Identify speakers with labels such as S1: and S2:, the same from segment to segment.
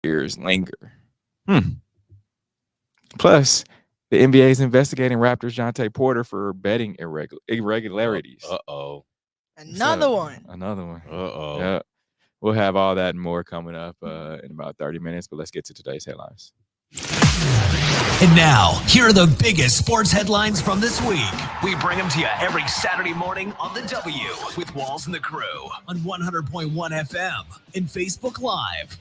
S1: fears linger. Plus, the NBA is investigating Raptors Jontay Porter for betting irregularities.
S2: Uh-oh.
S3: Another one.
S1: Another one.
S2: Uh-oh.
S1: Yeah. We'll have all that and more coming up in about 30 minutes, but let's get to today's headlines.
S4: And now, here are the biggest sports headlines from this week. We bring them to you every Saturday morning on The W with Walls and the Crew on 100.1 FM and Facebook Live.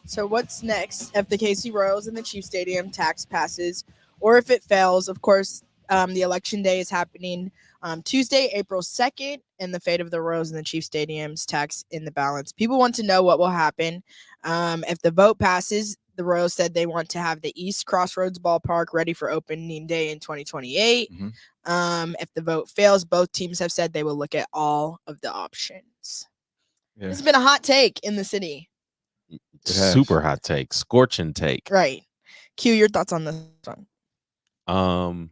S3: So what's next if the KC Royals and the Chiefs Stadium tax passes, or if it fails? Of course, the election day is happening Tuesday, April 2nd, and the fate of the Royals and the Chiefs Stadium's tax in the balance. People want to know what will happen if the vote passes. The Royals said they want to have the East Crossroads Ballpark ready for opening day in 2028. If the vote fails, both teams have said they will look at all of the options. Yeah. This has been a hot take in the city.
S2: Super hot take, scorching take.
S3: Right. Q, your thoughts on this
S2: one?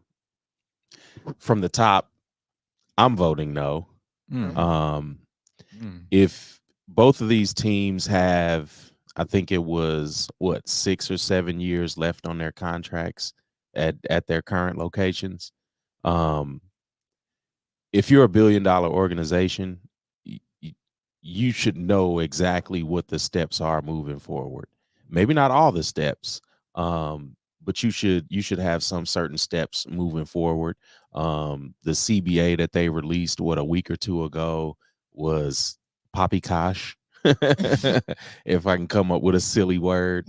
S2: From the top, I'm voting no. If both of these teams have, I think it was 6 or 7 years left on their contracts at their current locations. If you're a $1 billion organization, you should know exactly what the steps are moving forward. Maybe not all the steps, but you should have some certain steps moving forward. The CBA that they released a week or two ago was poppycock, if I can come up with a silly word,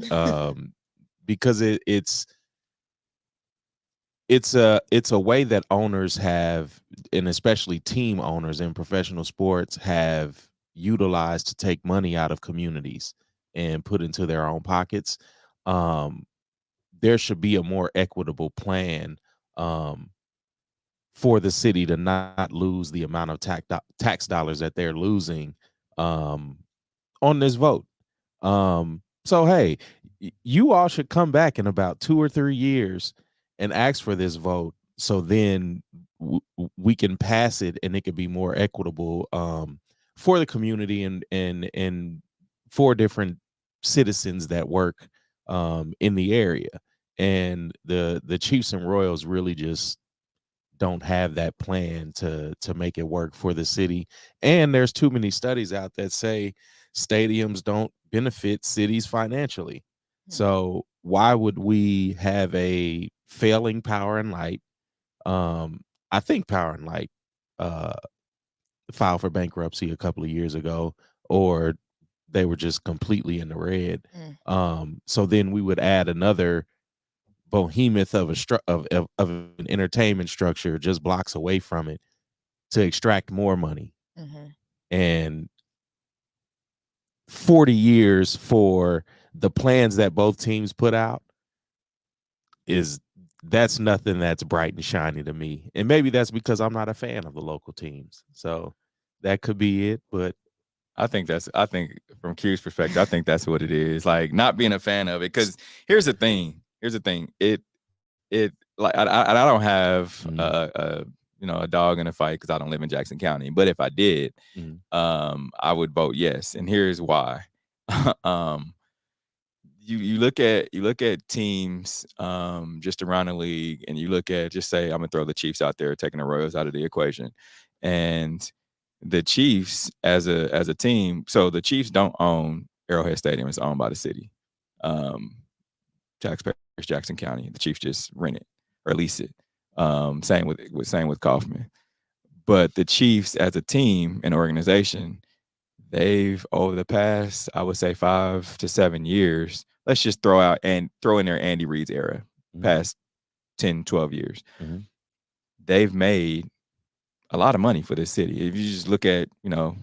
S2: because it's a way that owners have, and especially team owners in professional sports, have utilized to take money out of communities and put into their own pockets. There should be a more equitable plan for the city to not lose the amount of tax dollars that they're losing on this vote. So, hey, you all should come back in about 2 or 3 years and ask for this vote, so then we can pass it and it can be more equitable for the community and for different citizens that work in the area. And the Chiefs and Royals really just don't have that plan to make it work for the city. And there's too many studies out that say stadiums don't benefit cities financially. So why would we have a failing Power and Light? I think Power and Light filed for bankruptcy a couple of years ago, or they were just completely in the red. So then we would add another behemoth of an entertainment structure just blocks away from it to extract more money. And 40 years for the plans that both teams put out that's nothing that's bright and shiny to me. And maybe that's because I'm not a fan of the local teams. So that could be it. But
S1: I think from Q's perspective, I think that's what it is. Like, not being a fan of it. Because here's the thing. It like I don't have a dog in a fight because I don't live in Jackson County. But if I did, I would vote yes. And here's why. You look at teams just around the league, and you look at, just say, I'm gonna throw the Chiefs out there, taking the Royals out of the equation, and the Chiefs as a team. So the Chiefs don't own Arrowhead Stadium; it's owned by the city. Taxpayers, Jackson County. The Chiefs just rent it or lease it. Same with Kaufman. But the Chiefs as a team and organization, they've, over the past, I would say, 5 to 7 years, let's just throw in there Andy Reid's era, past 10, 12 years. They've made a lot of money for this city. If you just look at,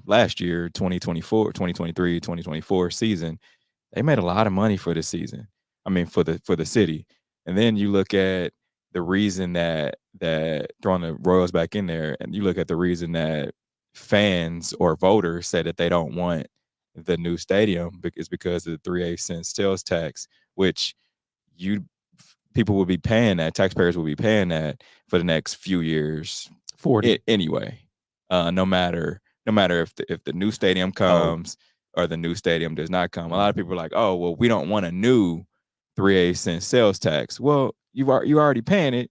S1: last year, 2023, 2024 season, they made a lot of money for this season. I mean, for the city. And then you look at the reason that throwing the Royals back in there, and you look at the reason that fans or voters say that they don't want the new stadium is because of the 3/8 cent sales tax, which people will be paying that, taxpayers will be paying that for the next few years.
S2: 40
S1: anyway. No matter if the new stadium comes, or the new stadium does not come. A lot of people are like, oh, well, we don't want a new 3/8 cent sales tax. Well, you already paying it.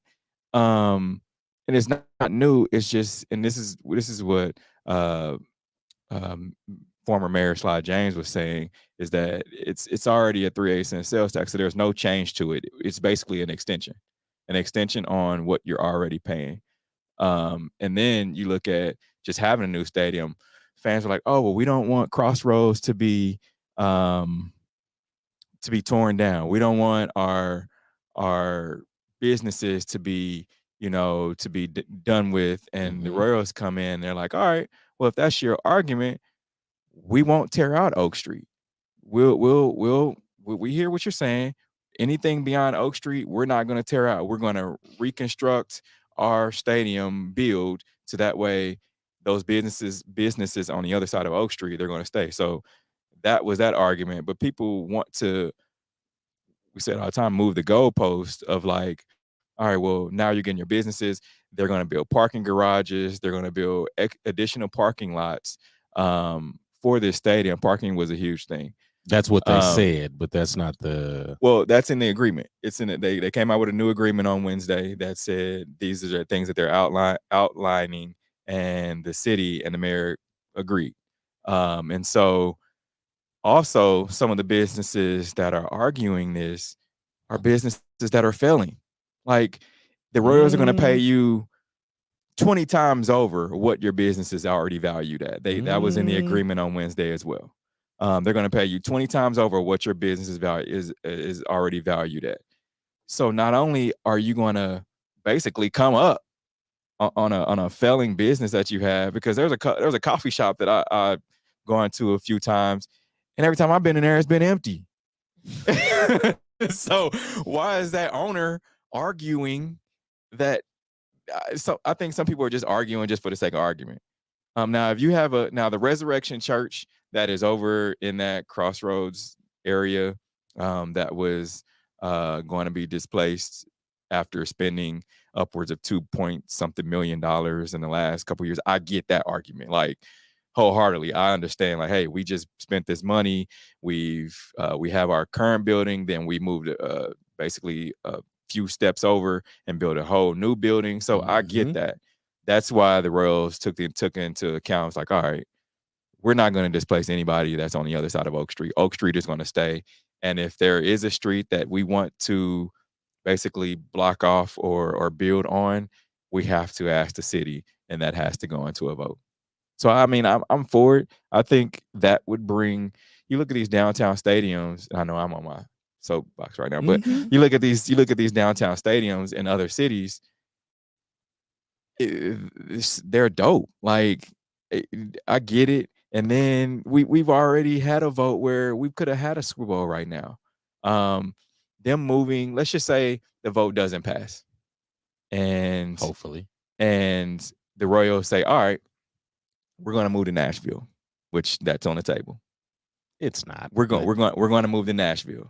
S1: And it's not new. It's just, and this is what uh um former Mayor Sly James was saying, is that it's already a 3/8 cent sales tax, so there's no change to it. It's basically an extension on what you're already paying. And then you look at just having a new stadium. Fans are like, oh, well, we don't want Crossroads um, to be torn down. We don't want our businesses to be, done with. And the Royals come in, they're like, all right, well, if that's your argument, we won't tear out Oak Street. We hear what you're saying. Anything beyond Oak Street, we're not going to tear out. We're going to reconstruct our stadium build so that way those businesses on the other side of Oak Street, they're going to stay. So that was that argument. But people want to, we said all the time, move the goalpost of like, all right, well, now you're getting your businesses. They're going to build parking garages. They're going to build additional parking lots for this stadium. Parking was a huge thing.
S2: That's what they said, but that's not the.
S1: Well, that's in the agreement. It's in it. They came out with a new agreement on Wednesday that said these are the things that they're outlining, and the city and the mayor agreed. And so, also, some of the businesses that are arguing this are businesses that are failing. Like the Royals are going to pay you 20 times over what your business is already valued at. That was in the agreement on Wednesday as well. They're going to pay you 20 times over what your business is already valued at. So not only are you going to basically come up on a failing business that you have, because there's a coffee shop that I've gone to a few times, and every time I've been in there, it's been empty. So why is that owner arguing that? So I think some people are just arguing just for the sake of argument. Now, if you have the Resurrection Church that is over in that Crossroads area, that was going to be displaced after spending upwards of $2 million in the last couple of years, I get that argument, like wholeheartedly. I understand, like, hey, we just spent this money. We have our current building, then we moved basically a few steps over and built a whole new building. So I get that. That's why the Royals took into account. It's like, all right, we're not going to displace anybody that's on the other side of Oak Street. Oak Street is going to stay. And if there is a street that we want to basically block off or build on, we have to ask the city, and that has to go into a vote. So, I mean, I'm for it. I think that would bring, you look at these downtown stadiums, and I know I'm on my soapbox right now, but you look at these downtown stadiums in other cities, they're dope. Like, I get it. And then we've already had a vote where we could have had a Super Bowl right now. Them moving, let's just say the vote doesn't pass, and
S2: Hopefully,
S1: and the Royals say, all right, we're going to move to Nashville, which that's on the table.
S2: it's not.
S1: We're going to move to Nashville.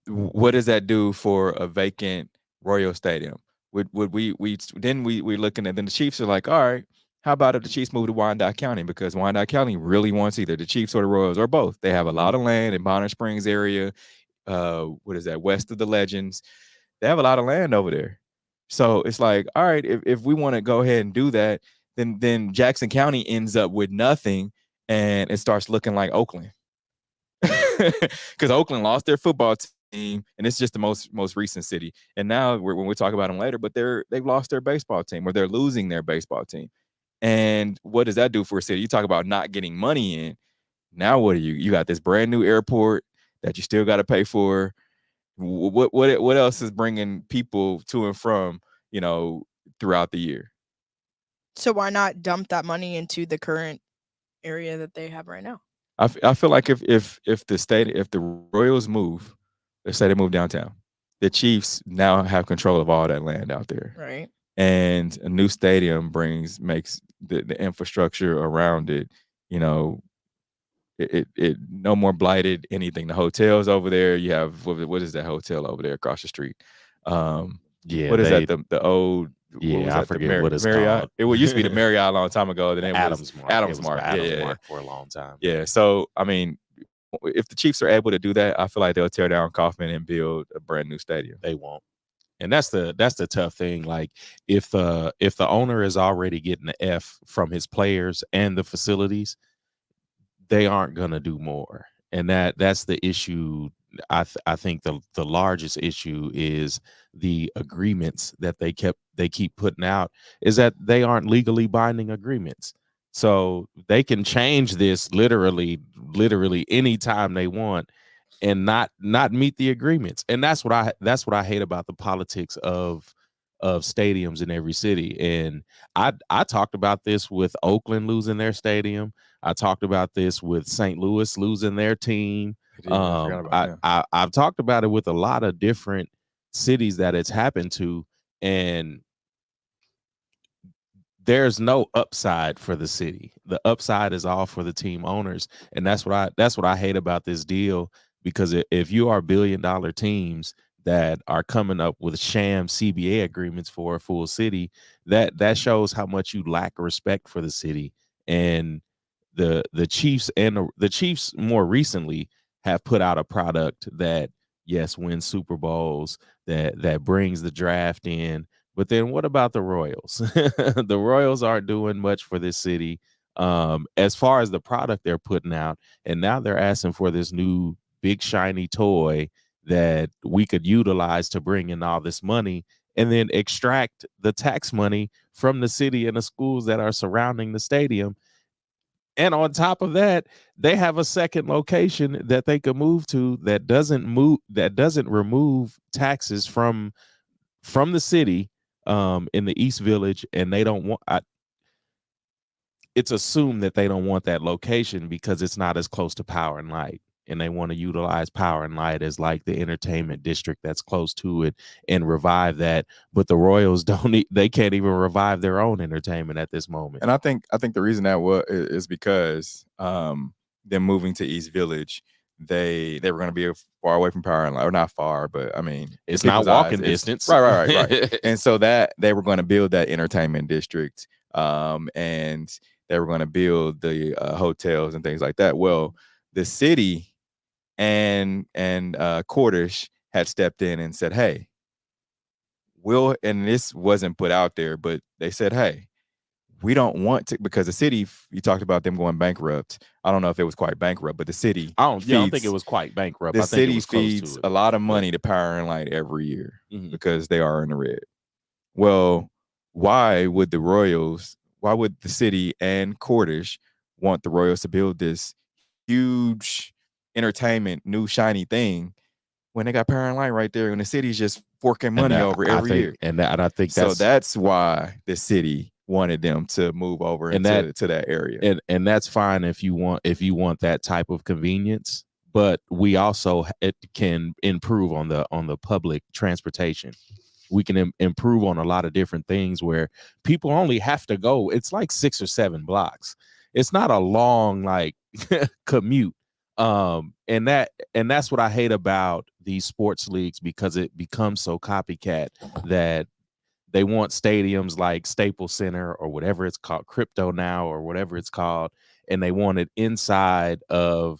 S1: What does that do for a vacant Royal Stadium? Would we looking at, then the Chiefs are like, all right, how about if the Chiefs move to Wyandotte County, because Wyandotte County really wants either the Chiefs or the Royals or both. They have a lot of land in Bonner Springs area. What is that? West of the Legends. They have a lot of land over there. So it's like, all right, if we want to go ahead and do that, then Jackson County ends up with nothing, and it starts looking like Oakland. Because Oakland lost their football team, and it's just the most recent city. And now when we talk about them later, but they've lost their baseball team, or they're losing their baseball team. And what does that do for a city? You talk about not getting money in. Now what do you got this brand new airport that you still got to pay for. What else is bringing people to and from, throughout the year?
S3: So why not dump that money into the current area that they have right now?
S1: I feel like if the Royals move, let's say they move downtown, the Chiefs now have control of all that land out there.
S3: Right.
S1: And a new stadium makes the infrastructure around it, it no more blighted anything. The hotels over there, you have what is that hotel over there across the street?
S2: Yeah,
S1: what is that? The old what was
S2: I
S1: that?
S2: forget what it's
S1: Marriott.
S2: called.
S1: It used to be the Marriott a long time ago. Then it
S2: Adams
S1: was
S2: Mark.
S1: Adams
S2: It was
S1: Mark.
S2: the Adams
S1: Yeah.
S2: Mark for a long time.
S1: Yeah. So I mean, if the Chiefs are able to do that, I feel like they'll tear down Kauffman and build a brand new stadium.
S2: They won't. And that's the tough thing. Like if the owner is already getting the F from his players and the facilities, they aren't gonna do more. And that's the issue. I think the largest issue is the agreements that they keep putting out is that they aren't legally binding agreements. So they can change this literally anytime they want and not meet the agreements. And that's what I hate about the politics of stadiums in every city. And I talked about this with Oakland losing their stadium. I talked about this with St. Louis losing their team. I've talked about it with a lot of different cities that it's happened to, and there's no upside for the city. The upside is all for the team owners, and that's what I hate about this deal. Because if you are $1 billion teams that are coming up with sham CBA agreements for a full city, that shows how much you lack respect for the city. And the Chiefs and the Chiefs more recently have put out a product that yes wins Super Bowls, that brings the draft in. But then what about the Royals? The Royals aren't doing much for this city as far as the product they're putting out. And now they're asking for this new big shiny toy that we could utilize to bring in all this money and then extract the tax money from the city and the schools that are surrounding the stadium. And on top of that, they have a second location that they could move to that doesn't remove taxes from the city in the East Village. And they don't want it's assumed that they don't want that location because it's not as close to Power and Light. And they want to utilize Power and Light as like the entertainment district that's close to it and revive that. But the Royals they can't even revive their own entertainment at this moment.
S1: And I think the reason that is because them moving to East Village, they were going to be far away from Power and Light, or not far, but I mean
S2: it's not walking distance.
S1: Right. And so that they were going to build that entertainment district, and they were going to build the hotels and things like that. Well, the city and Cordish had stepped in and said, hey, and this wasn't put out there, but they said, hey, we don't want to, because the city, you talked about them going bankrupt. I don't know if it was quite bankrupt, but the city,
S2: I don't think it was quite bankrupt.
S1: The
S2: I think
S1: city
S2: it was close
S1: feeds
S2: to it.
S1: a lot of money to Power and Light every year because they are in the red. Well, why would the city and Cordish want the Royals to build this huge entertainment, new shiny thing when they got Power and Light right there and the city's just forking money over every year?
S2: And I think
S1: that's why the city wanted them to move over to that area.
S2: And that's fine if you want that type of convenience, but we also can improve on the public transportation. We can improve on a lot of different things where people only have to go. It's like 6 or 7 blocks. It's not a long like commute. And that's what I hate about these sports leagues, because it becomes so copycat that they want stadiums like Staples Center or whatever it's called, Crypto Now or whatever it's called, and they want it inside of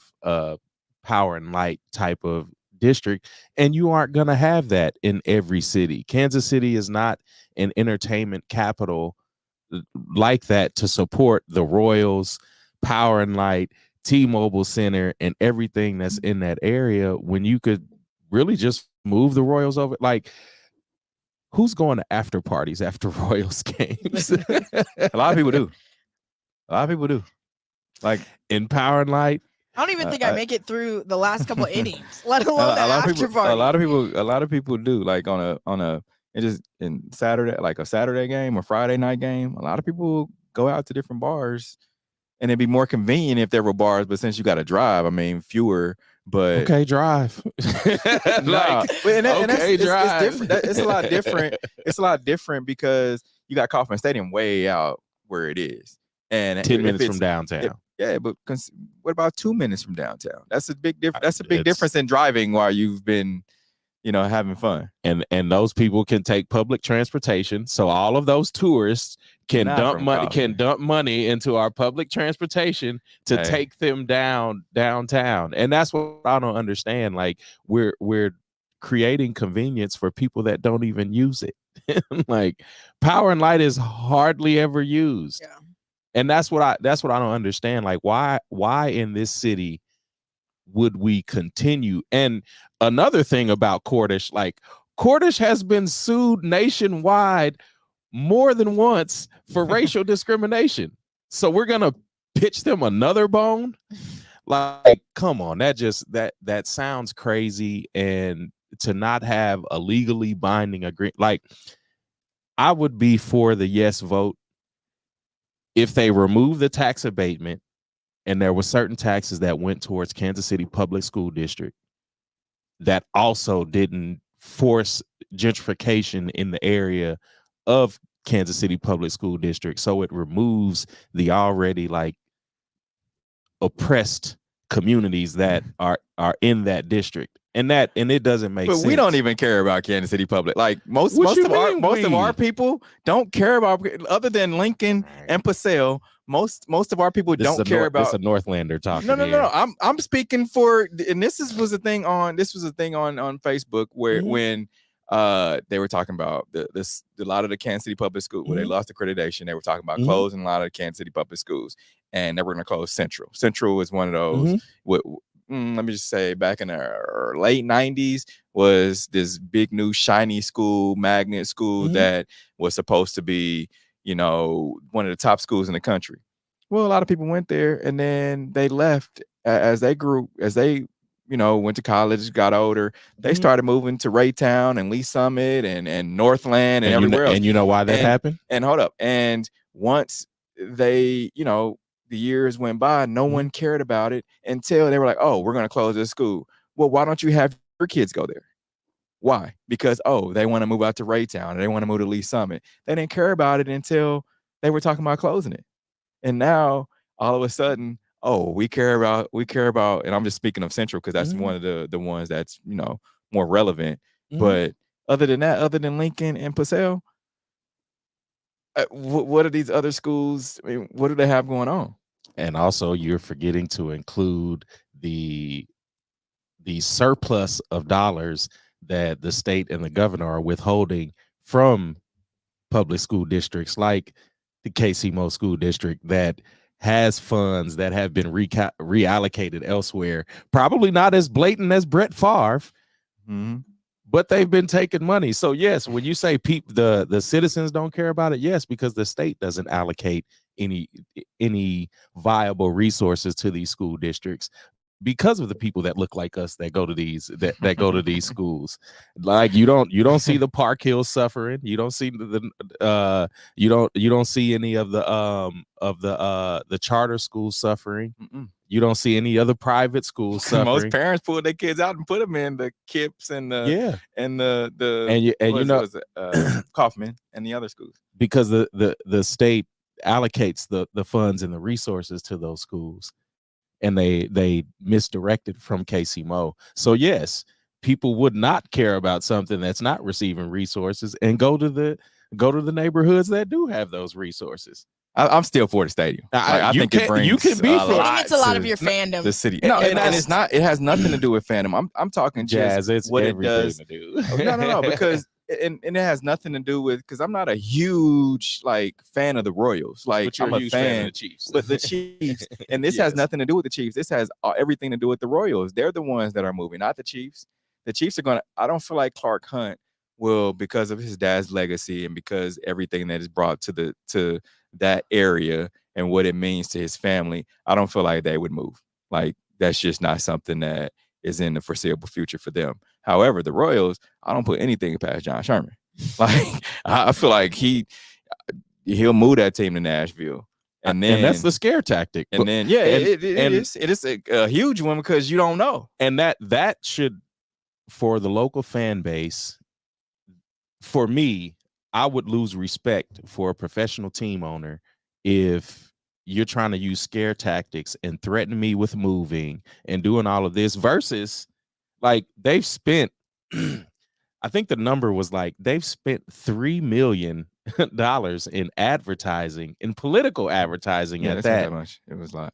S2: Power and Light type of district. And you aren't going to have that in every city. Kansas City is not an entertainment capital like that to support the Royals, Power and Light, T-Mobile Center, and everything that's in that area, when you could really just move the Royals over. Like, who's going to after parties after Royals games?
S1: A lot of people do. Like
S2: in Power and Light.
S3: I don't even think I make it through the last couple of innings, let alone that after party.
S1: A lot of people do. Like in Saturday, like a Saturday game or Friday night game, a lot of people go out to different bars, and it'd be more convenient if there were bars. But since you got to drive, I mean, fewer. But
S2: okay, drive.
S1: Drive. It's different. It's a lot different. It's a lot different because you got Kauffman Stadium way out where it is, and
S2: 10 minutes from downtown.
S1: Yeah, but what about 2 minutes from downtown? That's a big difference. That's a big difference in driving while you've been having fun.
S2: And those people can take public transportation. So all of those tourists can
S1: Not
S2: dump
S1: from
S2: money
S1: Kaufman.
S2: into our public transportation to
S1: Hey.
S2: take them downtown. And that's what I don't understand. Like we're creating convenience for people that don't even use it. Like power and light is hardly ever used.
S3: Yeah.
S2: And that's what I don't understand. Like why in this city would we continue? And another thing about Cordish, like Cordish has been sued nationwide more than once for racial discrimination. So we're gonna pitch them another bone? Like, come on, that sounds crazy. And to not have a legally binding agreement, like I would be for the yes vote if they remove the tax abatement and there were certain taxes that went towards Kansas City Public School District that also didn't force gentrification in the area of Kansas City Public School District. So it removes the already like oppressed communities that are in that district. And it doesn't make sense.
S1: But we don't even care about Kansas City Public. Like most of our people don't care about, other than Lincoln and Paseo. Most of our people don't care about.
S2: It's a Northlander talking.
S1: No. I'm speaking for, and this was a thing on Facebook where when they were talking about a lot of the Kansas City public schools where they lost accreditation. They were talking about closing a lot of the Kansas City public schools, and they were going to close Central. Central was one of those. Let me just say, back in the late 90s, was this big new shiny school, magnet school that was supposed to be, one of the top schools in the country. Well, a lot of people went there, and then they left as they grew, as they went to college, got older. They started moving to Raytown and Lee Summit and Northland and everywhere else.
S2: And you know why that happened?
S1: And hold up. And once they, the years went by, no one cared about it until they were like, oh, we're going to close this school. Well, why don't you have your kids go there? Why? Because, they want to move out to Raytown, or they want to move to Lee Summit. They didn't care about it until they were talking about closing it. And now all of a sudden, we care about, and I'm just speaking of Central because that's one of the ones that's, more relevant. But other than that, other than Lincoln and Paseo, what are these other schools? I mean, what do they have going on?
S2: And also, you're forgetting to include the surplus of dollars that the state and the governor are withholding from public school districts like the KC-Mo School District that has funds that have been reallocated elsewhere. Probably not as blatant as Brett Favre, but they've been taking money. So yes, when you say the citizens don't care about it, yes, because the state doesn't allocate any viable resources to these school districts because of the people that look like us that go to these that go to these schools. Like you don't see the Park Hills suffering. You don't see you don't see any of the charter schools suffering. You don't see any other private schools suffering.
S1: Most parents pull their kids out and put them in the KIPS and Kaufman and the other schools,
S2: because the state allocates the funds and the resources to those schools, and they misdirected from KC-Mo. So yes, people would not care about something that's not receiving resources and go to the neighborhoods that do have those resources.
S1: I'm still for the stadium. I think it brings.
S2: You can be for.
S3: I think it's a lot of your fandom.
S1: The city. No, and it's not. It has nothing to do with fandom. I'm talking
S2: Jazz. It's
S1: what it does.
S2: To do.
S1: No, because and it has nothing to do with, because I'm not a huge fan of the Royals. Like, I'm a fan
S2: of the Chiefs,
S1: but the Chiefs, and this has nothing to do with the Chiefs. This has everything to do with the Royals. They're the ones that are moving, not the Chiefs. The Chiefs are gonna. I don't feel like Clark Hunt will, because of his dad's legacy and because everything that is brought to that area and what it means to his family, I don't feel like they would move. Like, that's just not something that is in the foreseeable future for them. However, the Royals, I don't put anything past John Sherman. Like, I feel like he'll move that team to Nashville. And
S2: that's the scare tactic.
S1: And then, yeah, it is a huge one, because you don't know.
S2: And that should, for the local fan base, for me, I would lose respect for a professional team owner if you're trying to use scare tactics and threaten me with moving and doing all of this, versus, like, they've spent I think the number was like they've spent $3 million in advertising, in political advertising.
S1: Yeah,
S2: At
S1: that's not
S2: that,
S1: that much. It was a lot.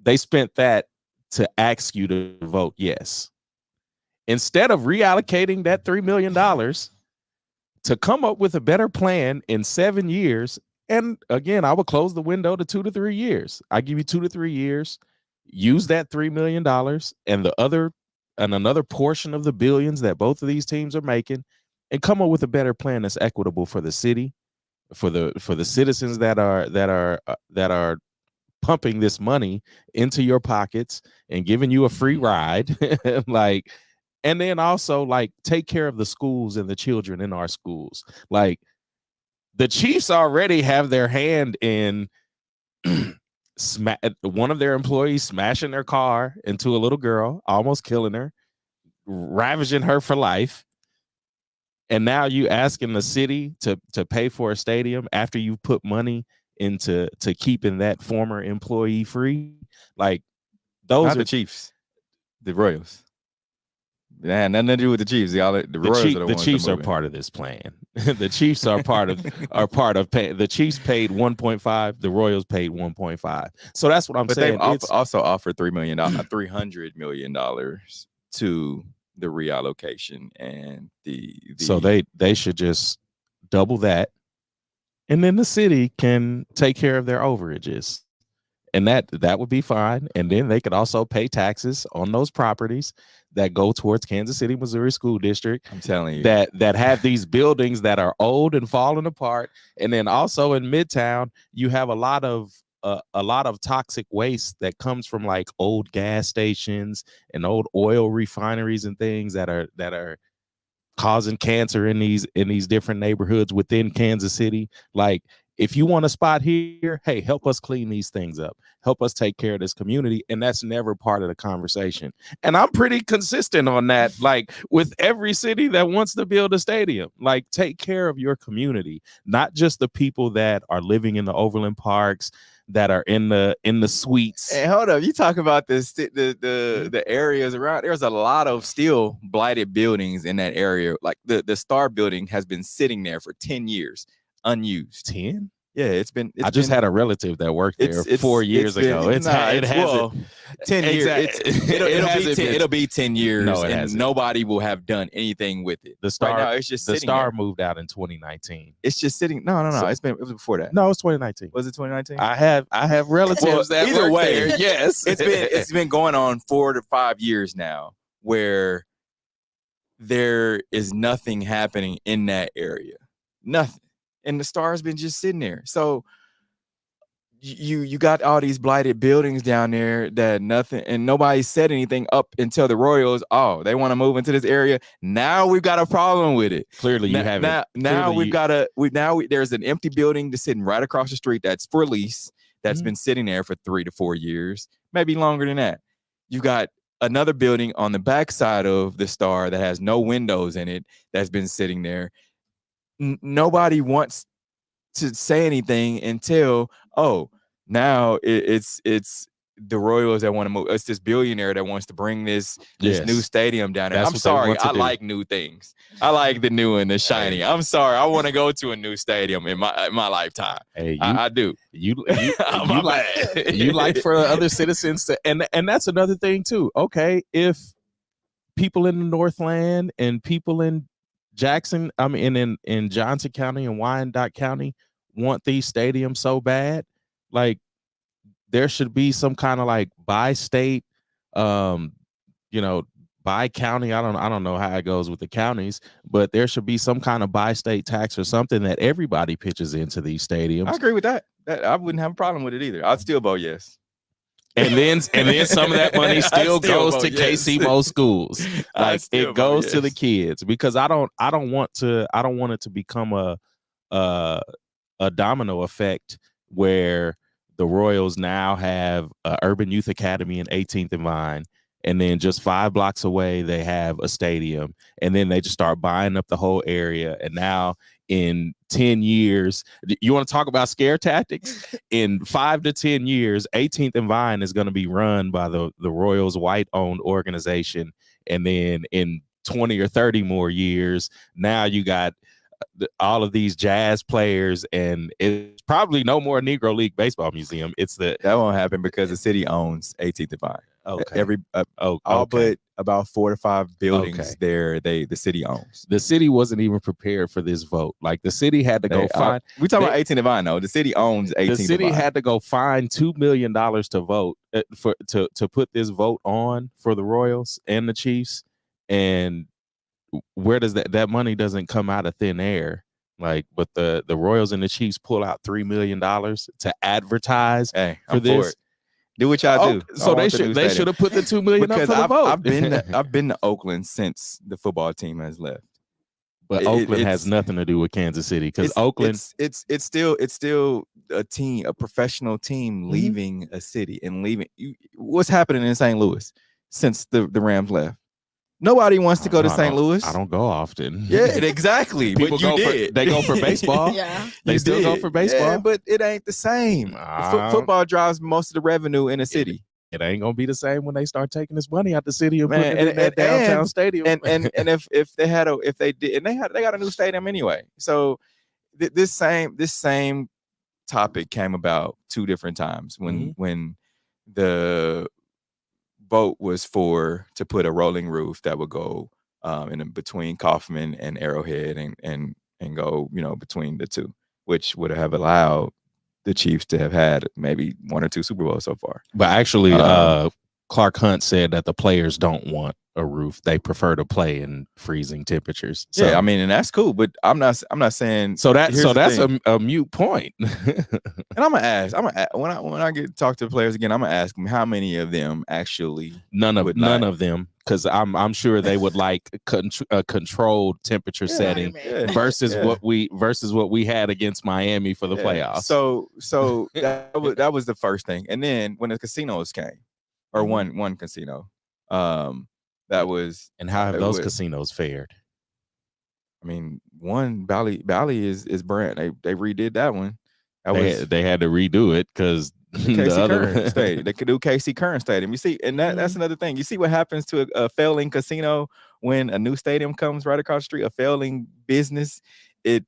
S2: they spent that to ask you to vote yes. Instead of reallocating that $3 million to come up with a better plan in 7 years. And again, I would close the window to 2 to 3 years. I give you 2 to 3 years, use that $3 million and another portion of the billions that both of these teams are making, and come up with a better plan that's equitable for the city, for the citizens that are pumping this money into your pockets and giving you a free ride. Like, and then also like take care of the schools and the children in our schools. Like, the Chiefs already have their hand in one of their employees smashing their car into a little girl, almost killing her, ravaging her for life. And now you asking the city to pay for a stadium after you put money into keeping that former employee free. Like, those
S1: Not
S2: are
S1: the Chiefs, the Royals. Yeah, nothing to do with the Chiefs. The Royals are the ones
S2: Chiefs
S1: that
S2: are part of this plan. The Chiefs are part of the Chiefs paid 1.5, the Royals paid 1.5. So that's what I'm saying.
S1: They've also offered $300 million to the reallocation and the
S2: so they should just double that, and then the city can take care of their overages. And that would be fine. And then they could also pay taxes on those properties that go towards Kansas City, Missouri School District.
S1: I'm telling you,
S2: that have these buildings that are old and falling apart. And then also in Midtown, you have a lot of toxic waste that comes from like old gas stations and old oil refineries and things that are causing cancer in these different neighborhoods within Kansas City. Like, if you want a spot here, hey, help us clean these things up. Help us take care of this community. And that's never part of the conversation. And I'm pretty consistent on that. Like, with every city that wants to build a stadium, like, take care of your community, not just the people that are living in the Overland Parks, that are in the suites.
S1: Hey, hold up. You talk about the areas around. There's a lot of still blighted buildings in that area. Like the Star building has been sitting there for 10 years. Unused.
S2: 10?
S1: Yeah, it's been.
S2: I just had a relative that worked there 4 years ago.
S1: 10 years. It'll be 10 years,
S2: No,
S1: and nobody will have done anything with it.
S2: The Star,
S1: right now, it's just
S2: the
S1: sitting
S2: Star
S1: there.
S2: moved out in 2019.
S1: It's just sitting. No.
S2: So,
S1: it was before that.
S2: No, it's 2019.
S1: Was it 2019?
S2: I have relatives that
S1: either
S2: work
S1: way,
S2: there. Yes,
S1: it's been going on 4 to 5 years now, where there is nothing happening in that area. Nothing. And the Star's been just sitting there. So you got all these blighted buildings down there that nothing, and nobody said anything up until the Royals. Oh, they want to move into this area. Now we've got a problem with it.
S2: Clearly, you haven't.
S1: There's an empty building that's sitting right across the street that's for lease. That's been sitting there for 3 to 4 years, maybe longer than that. You got another building on the backside of the Star that has no windows in it that's been sitting there. Nobody wants to say anything until now it's the Royals that want to move. It's this billionaire that wants to bring this new stadium down there. I'm sorry, I like new things. I like the new and the shiny. I'm sorry, I want to go to a new stadium in my lifetime.
S2: Hey,
S1: I do.
S2: You like for other citizens to, and that's another thing too. Okay, if people in the Northland and people in Jackson, in Johnson County and Wyandotte County want these stadiums so bad, like, there should be some kind of like bi-state, by county. I don't know how it goes with the counties, but there should be some kind of bi-state tax or something that everybody pitches into these stadiums.
S1: I agree with that. I wouldn't have a problem with it either. I'd still vote yes.
S2: And then some of that money still goes to KC Mo schools. Like, it goes to the kids, because I don't want it to become a domino effect where the Royals now have an Urban Youth Academy in 18th and Vine, and then just 5 blocks away they have a stadium, and then they just start buying up the whole area. And now in 10 years, you want to talk about scare tactics? In 5 to 10 years, 18th and Vine is going to be run by the Royals white-owned organization, and then in 20 or 30 more years. Now you got all of these jazz players, and it's probably no more Negro League Baseball Museum.
S1: That won't happen because the city owns 18th and Vine.
S2: Okay.
S1: All but about 4 to 5 buildings there, the city owns.
S2: The city wasn't even prepared for this vote. Like the city had to go find.
S1: We talking about 18th and Vine, though. The city owns 18th and Vine.
S2: The city had to go find $2 million to vote to put this vote on for the Royals and the Chiefs. And where does that money doesn't come out of thin air? Like, but the Royals and the Chiefs pull out $3 million to advertise for this.
S1: Do what y'all do.
S2: So they should have put the $2 million up for the vote.
S1: I've been to Oakland since the football team has left.
S2: But Oakland has nothing to do with Kansas City, because Oakland
S1: it's still a team, a professional team leaving a city and leaving. What's happening in St. Louis since the Rams left? Nobody wants to go to St. Louis.
S2: I don't go often.
S1: Yeah, exactly.
S2: People
S1: but you did.
S2: They go for baseball.
S3: Yeah,
S2: they still go for baseball.
S1: Yeah, but it ain't the same. Football drives most of the revenue in a city.
S2: It ain't gonna be the same when they start taking this money out the city and putting it in that downtown stadium.
S1: And if they got a new stadium anyway. So this same topic came about 2 different times when the vote was to put a rolling roof that would go in between Kaufman and Arrowhead and go between the two, which would have allowed the Chiefs to have had maybe 1 or 2 Super Bowls so far.
S2: But actually, Clark Hunt said that the players don't want a roof; they prefer to play in freezing temperatures. So,
S1: yeah, I mean, and that's cool, but I'm not saying
S2: so. That's a mute point.
S1: And I'm gonna ask when I get to talk to the players again, I'm gonna ask them how many of them actually
S2: none of them, because I'm sure they would like a controlled temperature setting versus what we had against Miami for the playoffs.
S1: So that was the first thing, and then when the casinos came, or one casino, that was.
S2: And how have those casinos fared?
S1: I mean, one Bally is brand. They redid that one.
S2: They had to redo it because the other
S1: Stadium. They could do KC Curran Stadium. You see, and that's another thing. You see what happens to a failing casino when a new stadium comes right across the street. A failing business, it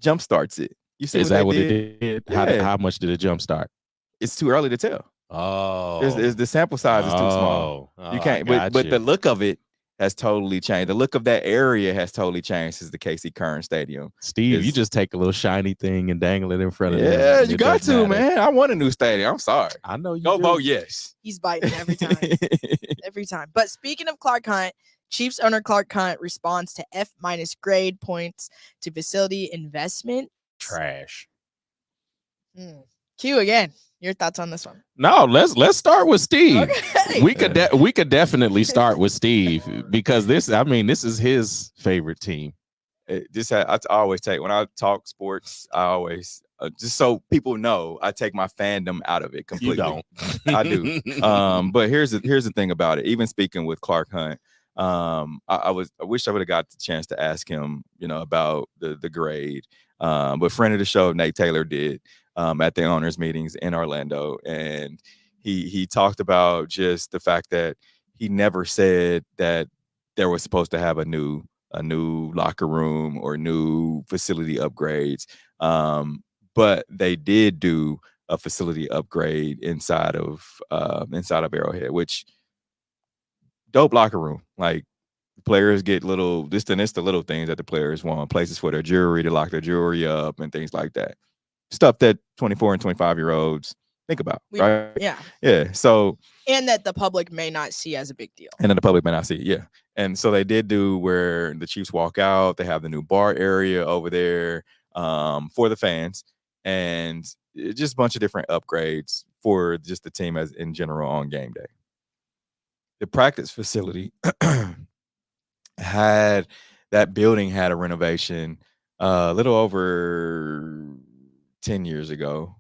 S1: jumpstarts it. You see,
S2: is that what it did?
S1: Yeah.
S2: How much did it jumpstart?
S1: It's too early to tell.
S2: Oh,
S1: the sample size is too small. You can't. But the look of it has totally changed. The look of that area has totally changed since the KC Curran Stadium.
S2: Steve, you just take a little shiny thing and dangle it in front of them.
S1: Yeah, you got to, man. I want a new stadium. I'm sorry.
S2: I know you
S1: go
S2: do.
S1: vote yes.
S3: He's biting every time. Every time. But speaking of Clark Hunt, Chiefs owner Clark Hunt responds to F- grade points to facility investment.
S2: Trash.
S3: Q again. Your thoughts on this one?
S2: No, let's start with Steve.
S3: Okay.
S2: We could definitely start with Steve because this is his favorite team.
S1: I always take, when I talk sports, I always just so people know, I take my fandom out of it completely.
S2: You don't.
S1: I do. But here's the thing about it. Even speaking with Clark Hunt, I wish I would have got the chance to ask him, about the grade. But friend of the show, Nate Taylor, did. At the owners' meetings in Orlando, and he talked about just the fact that he never said that there was supposed to have a new locker room or new facility upgrades, but they did do a facility upgrade inside of Arrowhead, which dope locker room. Like, players get it's the little things that the players want, places for their jewelry, to lock their jewelry up and things like that. Stuff that 24 and 25-year-olds think about, right? Yeah. So,
S3: and that the public may not see as a big deal.
S1: And then the public may not see it, yeah. And so they did do where the Chiefs walk out. They have the new bar area over there for the fans, and just a bunch of different upgrades for just the team as in general on game day. The practice facility had a renovation a little over 10 years ago,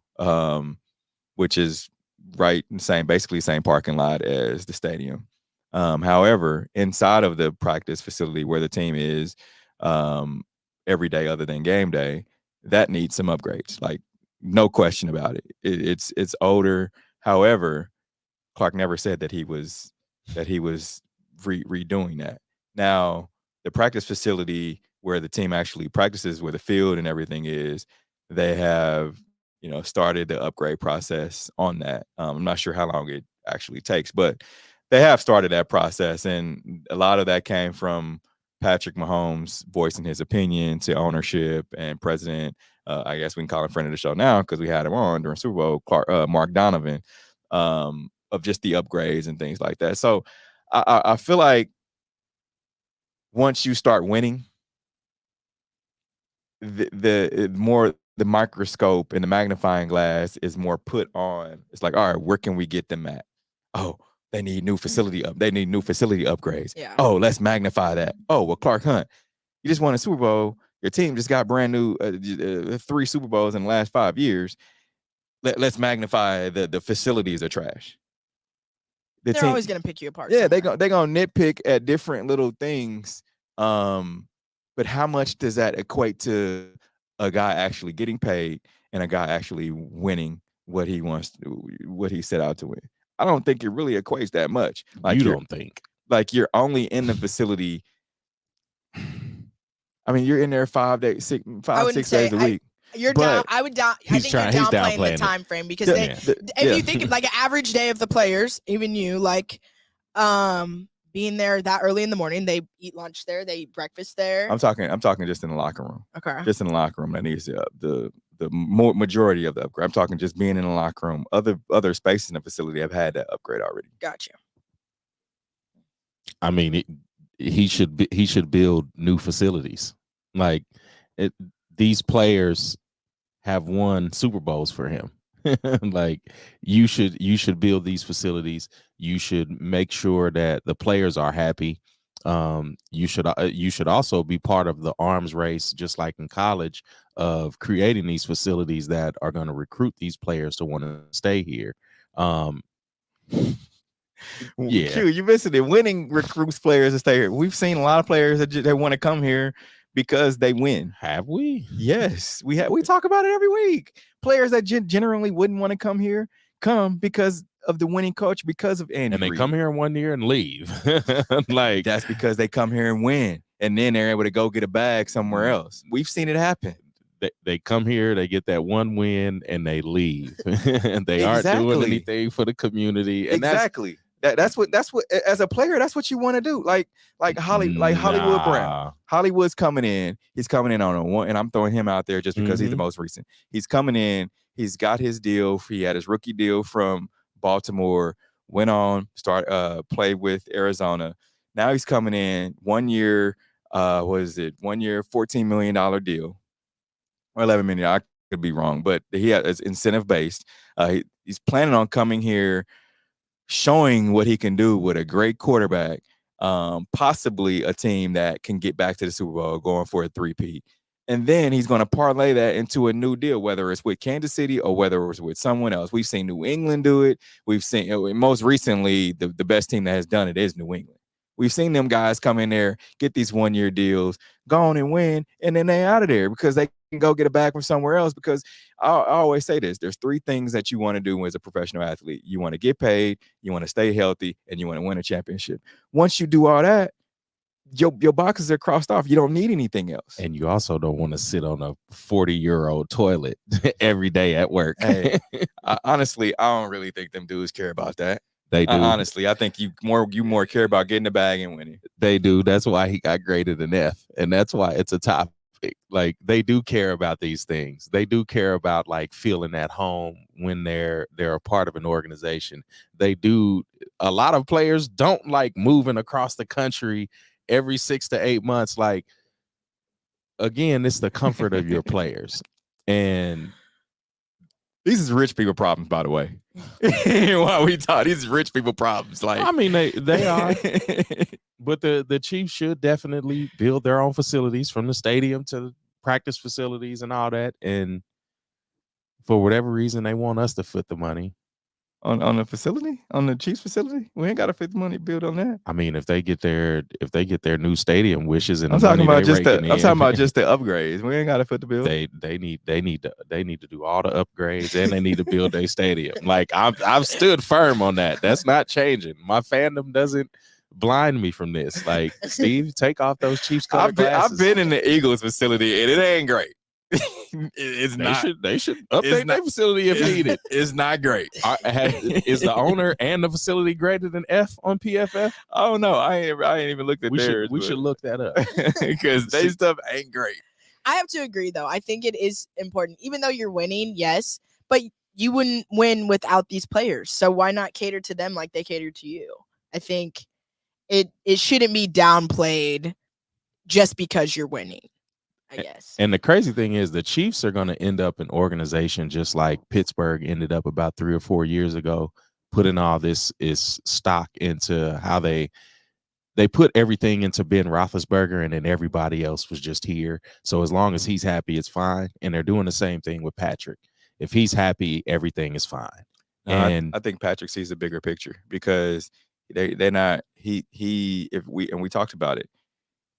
S1: which is basically the same parking lot as the stadium. However, inside of the practice facility where the team is every day other than game day, that needs some upgrades. Like, no question about it. It's older. However, Clark never said that he was redoing that. Now, the practice facility where the team actually practices, where the field and everything is, they have, started the upgrade process on that. I'm not sure how long it actually takes, but they have started that process. And a lot of that came from Patrick Mahomes voicing his opinion to ownership and president. I guess we can call him friend of the show now because we had him on during Super Bowl, Mark Donovan, of just the upgrades and things like that. So I feel like once you start winning, the microscope and the magnifying glass is more put on. It's like, all right, where can we get them at? Oh, they need new facility They need new facility upgrades.
S3: Yeah.
S1: Oh, let's magnify that. Oh, well, Clark Hunt, you just won a Super Bowl. Your team just got brand new 3 Super Bowls in the last 5 years. Let's magnify the facilities are trash.
S3: They're always going to pick you apart.
S1: Yeah, they're going to nitpick at different little things. But how much does that equate to a guy actually getting paid and a guy actually winning what he set out to win? I don't think it really equates that much.
S2: Like you don't think?
S1: Like you're only in the facility. I mean, you're in there 5 days, 6 days a week.
S3: You're down. I think they're downplaying the time frame because if you think of like an average day of the players, even you, like being there that early in the morning, they eat lunch there, they eat breakfast there.
S1: I'm talking just in the locker room.
S3: Okay.
S1: Just in the locker room. That needs the majority of the upgrade. I'm talking just being in the locker room. Other spaces in the facility have had that upgrade already.
S3: Gotcha.
S2: I mean, he should build new facilities. Like these players have won Super Bowls for him. Like you should build these facilities. You should make sure that the players are happy. You should also be part of the arms race, just like in college, of creating these facilities that are going to recruit these players to want to stay here.
S1: Yeah, Q, you missing it. Winning recruits players to stay here. We've seen a lot of players that want to come here because they win.
S2: Have we?
S1: Yes, we have. We talk about it every week. Players that generally wouldn't want to come here come because of the winning coach, because of Andy.
S2: And they come here in 1 year and leave. Like
S1: that's because they come here and win, and then they're able to go get a bag somewhere else. We've seen it happen.
S2: They come here, they get that one win, and they leave. And they aren't doing anything for the community. And
S1: exactly. That's what as a player, that's what you want to do. Like Hollywood Brown. Hollywood's coming in. He's coming in on a one, and I'm throwing him out there just because he's the most recent. He's coming in. He's got his deal. He had his rookie deal from Baltimore. Went on, played with Arizona. Now he's coming in 1 year. What is it? 1 year, $14 million deal, or $11 million. I could be wrong, but it's incentive based. He's planning on coming here, showing what he can do with a great quarterback, possibly a team that can get back to the Super Bowl, going for a three-peat. And then he's going to parlay that into a new deal, whether it's with Kansas City or whether it's with someone else. We've seen New England do it. We've seen, most recently, the best team that has done it is New England. We've seen them guys come in there, get these one-year deals, go on and win, and then they out of there because they can go get a bag from somewhere else. Because I always say this, there's 3 things that you want to do as a professional athlete. You want to get paid, you want to stay healthy, and you want to win a championship. Once you do all that, your boxes are crossed off. You don't need anything else.
S2: And you also don't want to sit on a 40-year-old toilet every day at work.
S1: Hey, honestly, I don't really think them dudes care about that.
S2: They do.
S1: Honestly, I think you more care about getting the bag and winning.
S2: They do. That's why he got graded an F, and that's why it's a topic. Like they do care about these things. They do care about like feeling at home when they're a part of an organization. They do. A lot of players don't like moving across the country every 6 to 8 months. Like again, it's the comfort of your players. And
S1: these is rich people problems, by the way. While we talk, these rich people problems. Like,
S2: I mean, they are. But the Chiefs should definitely build their own facilities, from the stadium to the practice facilities and all that. And for whatever reason, they want us to foot the money
S1: on the facility, on the Chiefs facility. We ain't got to fit the money build on that.
S2: I mean, if they get their new stadium wishes, and
S1: I'm talking about just the upgrades. We ain't got to fit the bill.
S2: They need to do all the upgrades, and they need to build their stadium. Like I've stood firm on that. That's not changing. My fandom doesn't blind me from this. Like, Steve, take off those Chiefs color glasses.
S1: I've been in the Eagles facility and it ain't great. It's not.
S2: They should update their facility if needed.
S1: It's not great.
S2: Is the owner and the facility graded an F on PFF?
S1: I don't know. I ain't even looked at theirs.
S2: We should look that up
S1: because they stuff ain't great.
S3: I have to agree, though. I think it is important, even though you're winning, yes, but you wouldn't win without these players. So why not cater to them like they cater to you? I think it shouldn't be downplayed just because you're winning, I guess.
S2: And the crazy thing is the Chiefs are going to end up an organization just like Pittsburgh ended up about 3 or 4 years ago, putting all this stock into how they put everything into Ben Roethlisberger, and then everybody else was just here. So as long as he's happy, it's fine. And they're doing the same thing with Patrick. If he's happy, everything is fine.
S1: No,
S2: and
S1: I think Patrick sees the bigger picture because they're not we talked about it.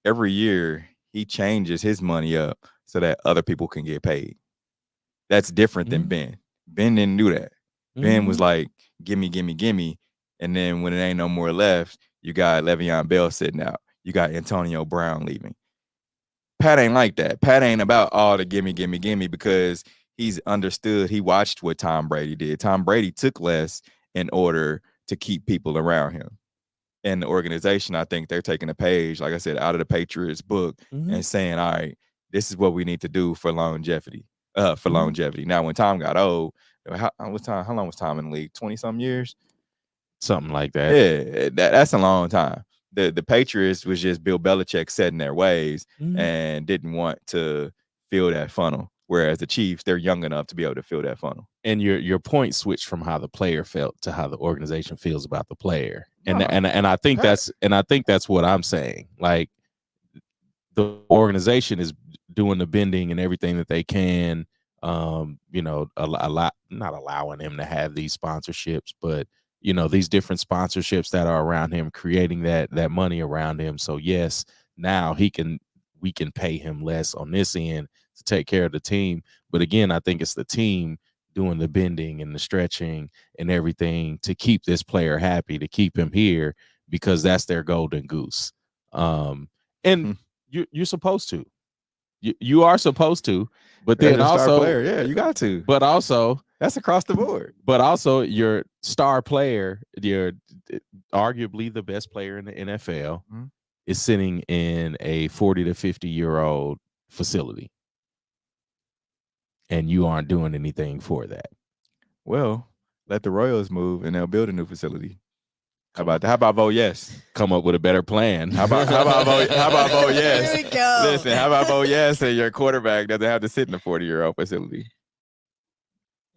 S1: Every year he changes his money up so that other people can get paid. That's different than Ben. Ben didn't do that. Ben was like, gimme. And then when it ain't no more left, you got Le'Veon Bell sitting out. You got Antonio Brown leaving. Pat ain't like that. Pat ain't about all the gimme because he's understood. He watched what Tom Brady did. Tom Brady took less in order to keep people around him. And the organization, I think they're taking a page, like I said, out of the Patriots book and saying, all right, this is what we need to do for longevity. Longevity. Now, when Tom got old, how long was Tom in the league? 20-some years?
S2: Something like that.
S1: Yeah, that's a long time. The Patriots was just Bill Belichick set in their ways and didn't want to fill that funnel. Whereas the Chiefs, they're young enough to be able to fill that funnel.
S2: And your point switched from how the player felt to how the organization feels about the player. And I think that's what I'm saying. Like, the organization is doing the bending and everything that they can. Not allowing him to have these sponsorships, but these different sponsorships that are around him, creating that money around him. So yes, now we can pay him less on this end to take care of the team. But again, I think it's the team doing the bending and the stretching and everything to keep this player happy, to keep him here, because that's their golden goose. And you're supposed to. You are supposed to, but then also
S1: player, you got to.
S2: But also
S1: that's across the board.
S2: But also your star player, your arguably the best player in the NFL, is sitting in a 40 to 50-year-old facility, and you aren't doing anything for that.
S1: Well, let the Royals move and they'll build a new facility. How about vote yes?
S2: Come up with a better plan.
S1: How about vote yes?
S3: There we go.
S1: Listen, how about vote yes and your quarterback doesn't have to sit in a 40-year-old facility?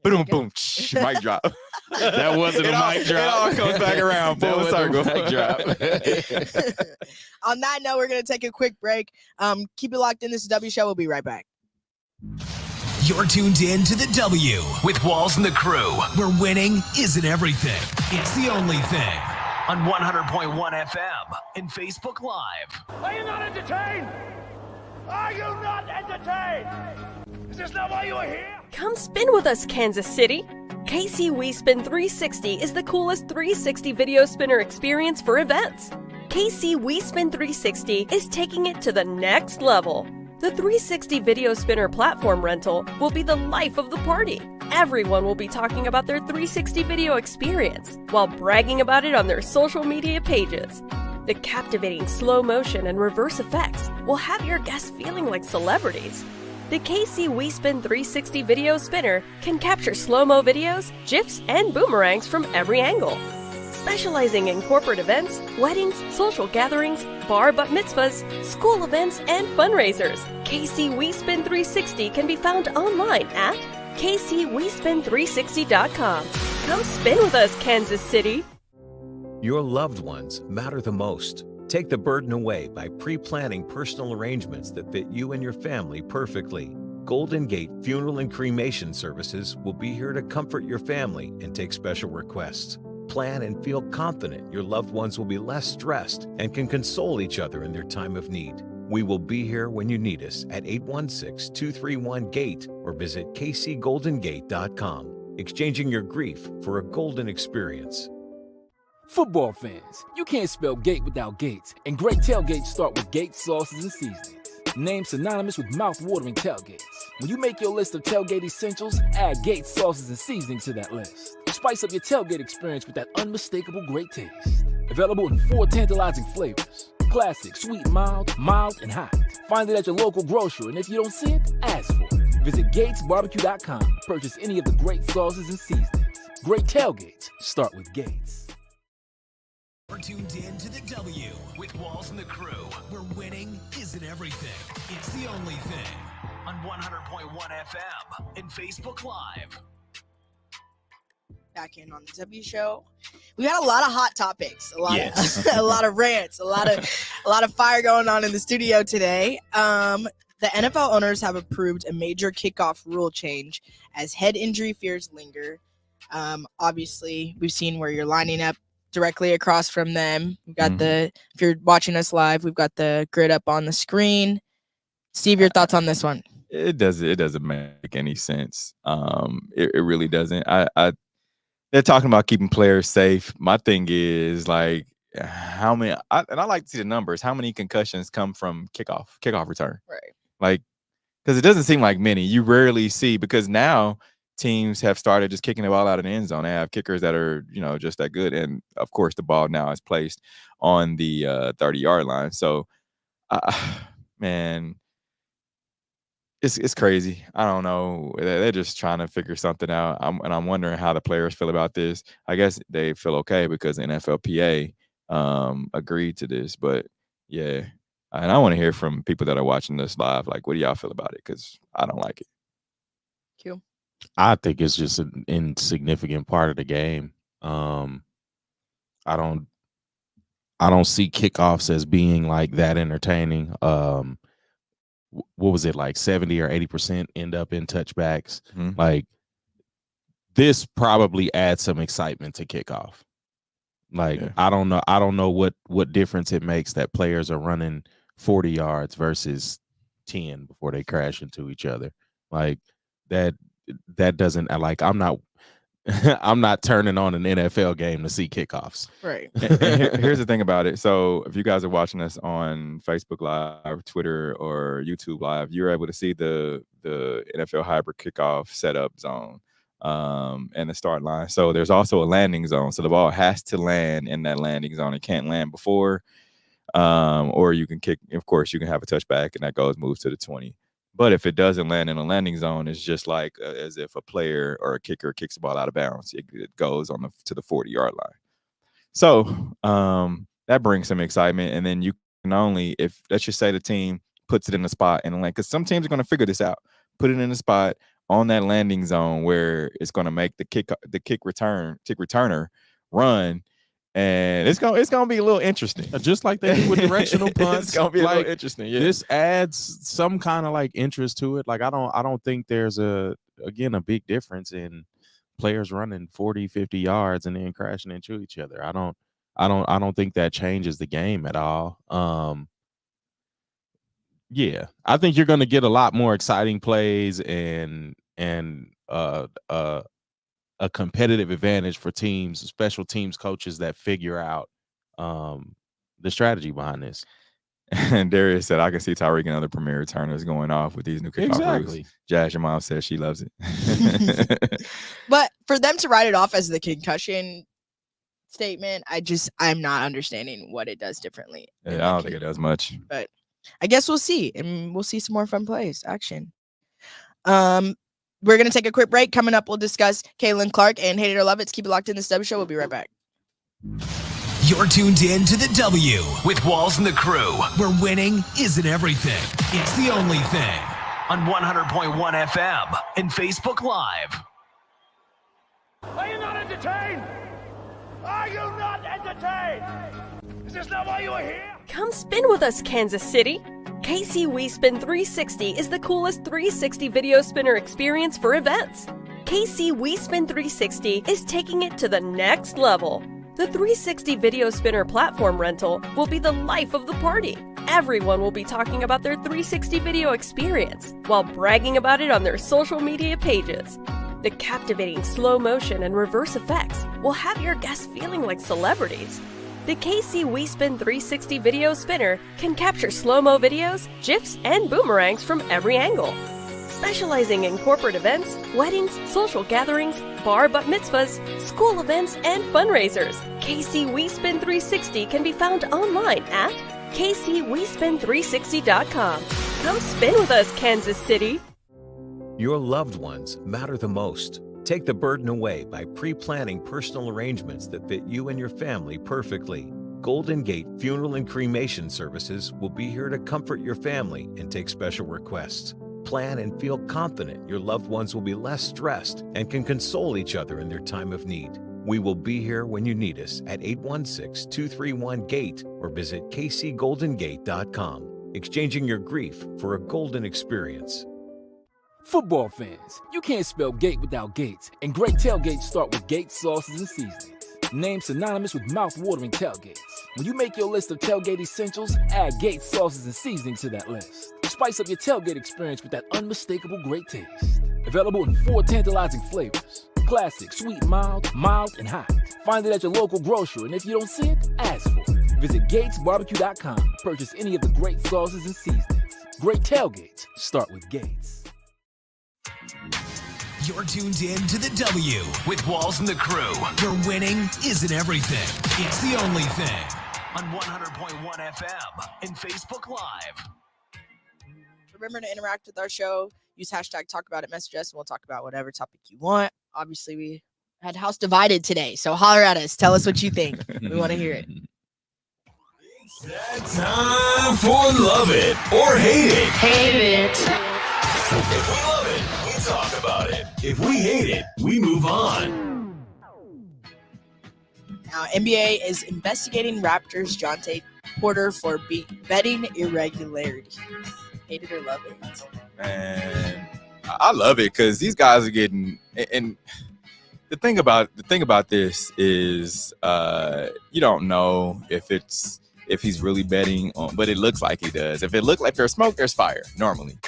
S1: Boom, boom, mic drop.
S2: That wasn't a mic drop.
S1: It all comes back around. Full circle.
S2: Mic drop.
S3: On that note, we're going to take a quick break. Keep it locked in. This is W Show. We'll be right back.
S4: You're tuned in to the W with Walls and the Crew, where winning isn't everything. It's the only thing. On 100.1 FM and Facebook Live.
S5: Are you not entertained? Are you not entertained? Is this not why you are here?
S6: Come spin with us, Kansas City. KC We Spin 360 is the coolest 360 video spinner experience for events. KC We Spin 360 is taking it to the next level. The 360 video spinner platform rental will be the life of the party. Everyone will be talking about their 360 video experience while bragging about it on their social media pages. The captivating slow motion and reverse effects will have your guests feeling like celebrities. The KC We Spin 360 video spinner can capture slow-mo videos, GIFs, and boomerangs from every angle. Specializing in corporate events, weddings, social gatherings, bar bat mitzvahs, school events, and fundraisers, KC We Spin 360 can be found online at kcwespin360.com. Come spin with us, Kansas City.
S7: Your loved ones matter the most. Take the burden away by pre-planning personal arrangements that fit you and your family perfectly. Golden Gate Funeral and Cremation Services will be here to comfort your family and take special requests. Plan and feel confident your loved ones will be less stressed and can console each other in their time of need. We will be here when you need us at 816-231-GATE or visit kcgoldengate.com, exchanging your grief for a golden experience.
S8: Football fans, you can't spell gate without Gates, and great tailgates start with Gates sauces and seasonings. Named synonymous with mouth-watering tailgates. When you make your list of tailgate essentials, add Gates sauces and seasonings to that list. Spice up your tailgate experience with that unmistakable great taste. Available in 4 tantalizing flavors. Classic, sweet, mild, and hot. Find it at your local grocer, and if you don't see it, ask for it. Visit GatesBarbecue.com to purchase any of the great sauces and seasonings. Great tailgates start with Gates.
S4: We're tuned in to the W with Walls and the Crew, where winning isn't everything. It's the only thing. On 100.1 FM and Facebook Live.
S3: Back in on the W show. We had a lot of hot topics, a lot of rants, a lot of fire going on in the studio today. The NFL owners have approved a major kickoff rule change as head injury fears linger. Obviously, we've seen where you're lining up directly across from them. We've got if you're watching us live, we've got the grid up on the screen. Steve, your thoughts on this one?
S1: It doesn't make any sense. It really doesn't. They're talking about keeping players safe. My thing is like how many and I like to see the numbers. How many concussions come from kickoff return?
S3: Right.
S1: Like, because it doesn't seem like many. You rarely see, because now teams have started just kicking the ball out of the end zone. They have kickers that are, just that good. And of course, the ball now is placed on the 30-yard line. So, man, it's crazy. I don't know. They're just trying to figure something out. I'm wondering how the players feel about this. I guess they feel okay because the NFLPA agreed to this. But yeah, and I want to hear from people that are watching this live. Like, what do y'all feel about it? Because I don't like it.
S3: Q.
S2: I think it's just an insignificant part of the game. I don't see kickoffs as being like that entertaining. What was it, like 70 or 80% end up in touchbacks?
S1: Mm-hmm.
S2: Like, this probably adds some excitement to kickoff. Like, yeah. I don't know what difference it makes that players are running 40 yards versus 10 before they crash into each other. Like, that doesn't, like, I'm not turning on an NFL game to see kickoffs.
S3: Right.
S1: And here's the thing about it. So if you guys are watching us on Facebook Live, Twitter, or YouTube Live, you're able to see the NFL hybrid kickoff setup zone and the start line. So there's also a landing zone. So the ball has to land in that landing zone. It can't land before. Or you can kick. Of course, you can have a touchback, and that moves to the 20. But if it doesn't land in a landing zone, it's just like as if a player or a kicker kicks the ball out of bounds. It goes to the 40-yard line. So that brings some excitement. And then you can only, if let's just say the team puts it in the spot and land, because some teams are going to figure this out, put it in the spot on that landing zone where it's going to make the kick returner run. And it's gonna be a little interesting,
S2: just like they do with directional punts.
S1: It's gonna be a little interesting. Yeah.
S2: This adds some kind of like interest to it. Like I don't think there's a big difference in players running 40, 50 yards and then crashing into each other. I don't think that changes the game at all. Yeah, I think you're gonna get a lot more exciting plays and a competitive advantage for teams, special teams coaches that figure out the strategy behind this.
S1: And Darius said, I can see Tyreek and other premier returners going off with these new kickoff rules. Jazz, your mom says she loves it.
S3: But for them to write it off as the concussion statement, I'm not understanding what it does differently.
S1: Yeah, I don't think it does much.
S3: But I guess we'll see. And we'll see some more fun plays, action. We're going to take a quick break. Coming up, we'll discuss Caitlin Clark and Hate It or Love It. Keep it locked in this W show. We'll be right back.
S4: You're tuned in to the W with Walls and the Crew, where winning isn't everything. It's the only thing. On 100.1 FM and Facebook Live.
S5: Are you not entertained? Are you not entertained? Is this not why you are here?
S6: Come spin with us, Kansas City. KC WeSpin 360 is the coolest 360 video spinner experience for events. KC WeSpin 360 is taking it to the next level. The 360 video spinner platform rental will be the life of the party. Everyone will be talking about their 360 video experience while bragging about it on their social media pages. The captivating slow motion and reverse effects will have your guests feeling like celebrities. The KC WeSpin 360 video spinner can capture slow-mo videos, GIFs, and boomerangs from every angle. Specializing in corporate events, weddings, social gatherings, bar bat mitzvahs, school events, and fundraisers, KC WeSpin 360 can be found online at kcwespin360.com. Come spin with us, Kansas City!
S7: Your loved ones matter the most. Take the burden away by pre-planning personal arrangements that fit you and your family perfectly. Golden Gate Funeral and Cremation Services will be here to comfort your family and take special requests. Plan and feel confident your loved ones will be less stressed and can console each other in their time of need. We will be here when you need us at 816-231-GATE or visit kcgoldengate.com, exchanging your grief for a golden experience.
S8: Football fans, you can't spell gate without Gates, and great tailgates start with Gates sauces and seasonings. Named synonymous with mouth-watering tailgates. When you make your list of tailgate essentials, add Gates sauces and seasonings to that list. Spice up your tailgate experience with that unmistakable great taste. Available in 4 tantalizing flavors. Classic, sweet, mild, and hot. Find it at your local grocery, and if you don't see it, ask for it. Visit GatesBarbecue.com to purchase any of the great sauces and seasonings. Great tailgates start with Gates.
S4: You're tuned in to the W with Walls and the crew. Where winning isn't everything. It's the only thing. On 100.1 FM and Facebook Live.
S3: Remember to interact with our show. Use hashtag talk about it, message us, and we'll talk about whatever topic you want. Obviously, we had House Divided today, so holler at us. Tell us what you think. We want to hear it.
S4: It's that time for Love It or Hate It.
S3: Hate it.
S4: If we love it, we talk about it. If we hate it, we move on.
S3: Now, NBA is investigating Raptors Jontay Porter for betting irregularities. Hate it or love it?
S1: Man, I love it because these guys are getting. And the thing about this is, you don't know if he's really betting on, but it looks like he does. If it looked like there's smoke, there's fire normally.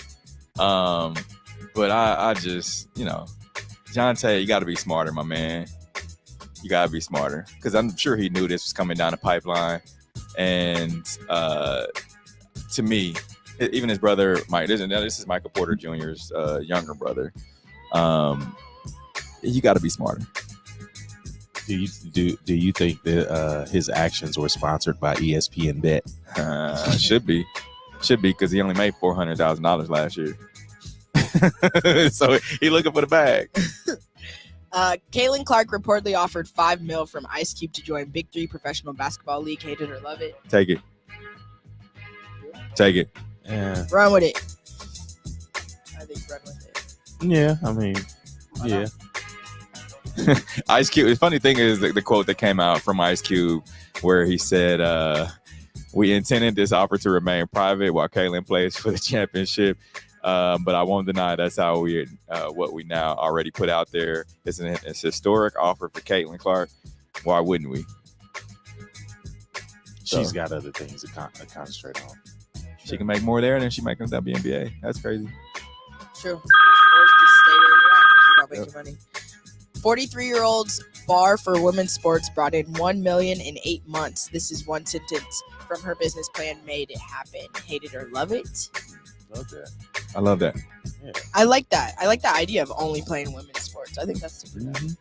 S1: But I just, Jontay, you got to be smarter, my man. You got to be smarter because I'm sure he knew this was coming down the pipeline. And to me, even his brother, Mike, this is Michael Porter Jr.'s younger brother. You got to be smarter.
S2: Do you think that his actions were sponsored by ESPN Bet?
S1: Should be because he only made $400,000 last year. So he looking for the bag.
S3: Caitlin Clark reportedly offered $5 million from Ice Cube to join Big 3 Professional Basketball League. Hate it or love it?
S1: Take it.
S2: Yeah.
S3: Run with it. I think run with it.
S2: Yeah, I mean, yeah.
S1: Ice Cube. The funny thing is the quote that came out from Ice Cube where he said, we intended this offer to remain private while Caitlin plays for the championship. But I won't deny that's how what we now already put out there. It's a historic offer for Caitlin Clark. Why wouldn't we?
S2: She's got other things to concentrate on.
S1: She can make more there than she make in WNBA. That's crazy.
S3: True. Or just stay where you're at. She's not making money. 43-year-old's bar for women's sports brought in $1 million in 8 months. This is one sentence from her business plan. Made it happen. Hate it or love it?
S2: Love that.
S1: I love that.
S2: Yeah.
S3: I like that. I like the idea of only playing women's sports. I think that's super nice.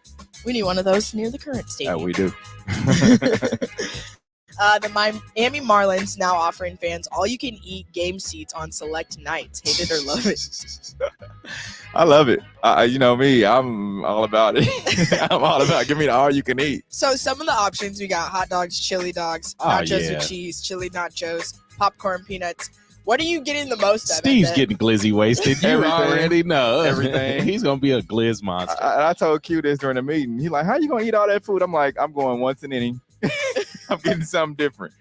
S3: We need one of those near the current stadium.
S1: Yeah, we do.
S3: The Miami Marlins now offering fans all-you-can-eat game seats on select nights. Hate it or love it?
S1: I love it. You know me, I'm all about it. I'm all about give me the all-you-can-eat.
S3: So some of the options, we got hot dogs, chili dogs, nachos with cheese, chili nachos, popcorn, peanuts. What are you getting the most of?
S2: Steve's getting glizzy wasted. You already know.
S1: Everything.
S2: He's going to be a glizz monster.
S1: I told Q this during the meeting. He's like, how you going to eat all that food? I'm like, I'm going once an inning. I'm getting something different.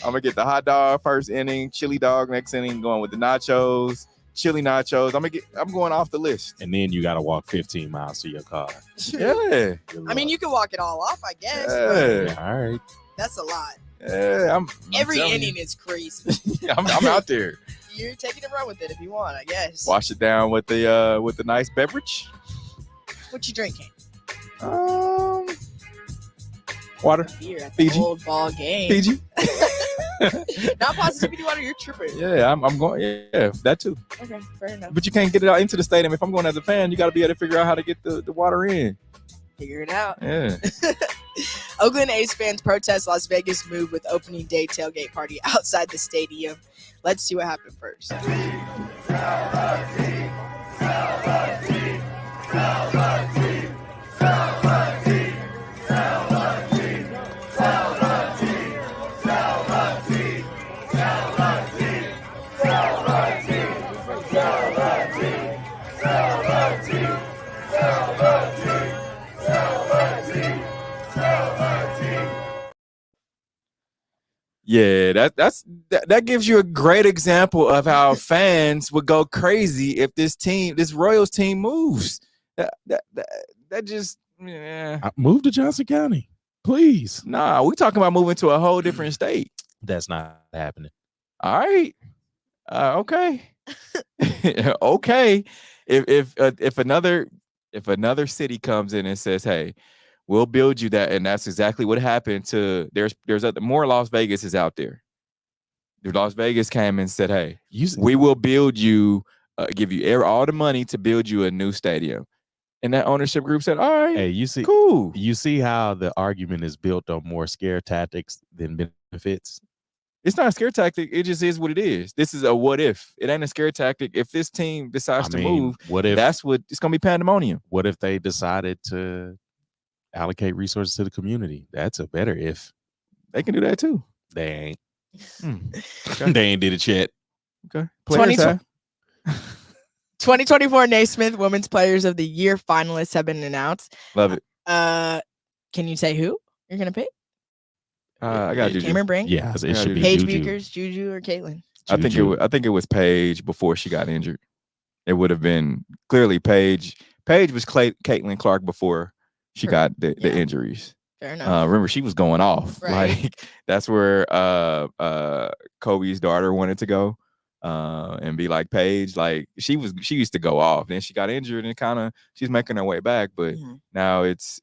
S1: I'm going to get the hot dog first inning, chili dog next inning, going with the nachos, chili nachos. I'm going off the list.
S2: And then you got to walk 15 miles to your car.
S1: Yeah.
S3: I mean, you can walk it all off, I guess.
S1: Yeah.
S2: All right.
S3: That's a lot.
S1: Yeah,
S3: Every inning is crazy.
S1: I'm out there.
S3: You're taking a run with it if you want, I guess.
S1: Wash it down with the nice beverage.
S3: What you drinking?
S1: Water.
S3: Beer at the
S1: Fiji.
S3: old ball game.
S1: Fiji.
S3: Not positivity water. You're tripping.
S1: Yeah, I'm going. Yeah, that too.
S3: Okay, fair enough.
S1: But you can't get it out into the stadium. If I'm going as a fan, you got to be able to figure out how to get the water in.
S3: Figure it out.
S1: Yeah.
S3: Oakland A's fans protest Las Vegas move with opening day tailgate party outside the stadium. Let's see what happened first.
S1: Yeah, that gives you a great example of how fans would go crazy if this Royals team moves. That just
S2: Move to Johnson County, please.
S1: Nah, we talking about moving to a whole different state.
S2: That's not happening.
S1: All right, okay, okay. If another city comes in and says, "Hey, we'll build you that," and that's exactly what happened to more Las Vegas is out there. Las Vegas came and said, "Hey, we will build you, give you all the money to build you a new stadium." And that ownership group said, "All right,
S2: Hey, you see,
S1: cool."
S2: You see how the argument is built on more scare tactics than benefits.
S1: It's not a scare tactic. It just is what it is. This is a what if. It ain't a scare tactic. If this team decides to move,
S2: what if
S1: it's gonna be pandemonium.
S2: What if they decided to allocate resources to the community? That's a better if.
S1: They can do that too.
S2: They ain't.
S1: Okay.
S2: They ain't did it yet.
S1: Okay.
S3: 2024 Naismith Women's Players of the Year finalists have been announced.
S1: Love it.
S3: Can you say who you're gonna pick?
S1: I got JuJu.
S3: Cameron Brink.
S2: Yeah, it should be
S3: Paige
S2: JuJu.
S3: Buchers, JuJu, or Caitlin.
S1: I think it was Paige before she got injured. It would have been clearly Paige. Paige was Caitlin Clark before she got the injuries.
S3: Fair enough.
S1: Remember, she was going off.
S3: Right.
S1: Like that's where Kobe's daughter wanted to go and be like Paige. Like she used to go off. Then she got injured and she's making her way back. But now it's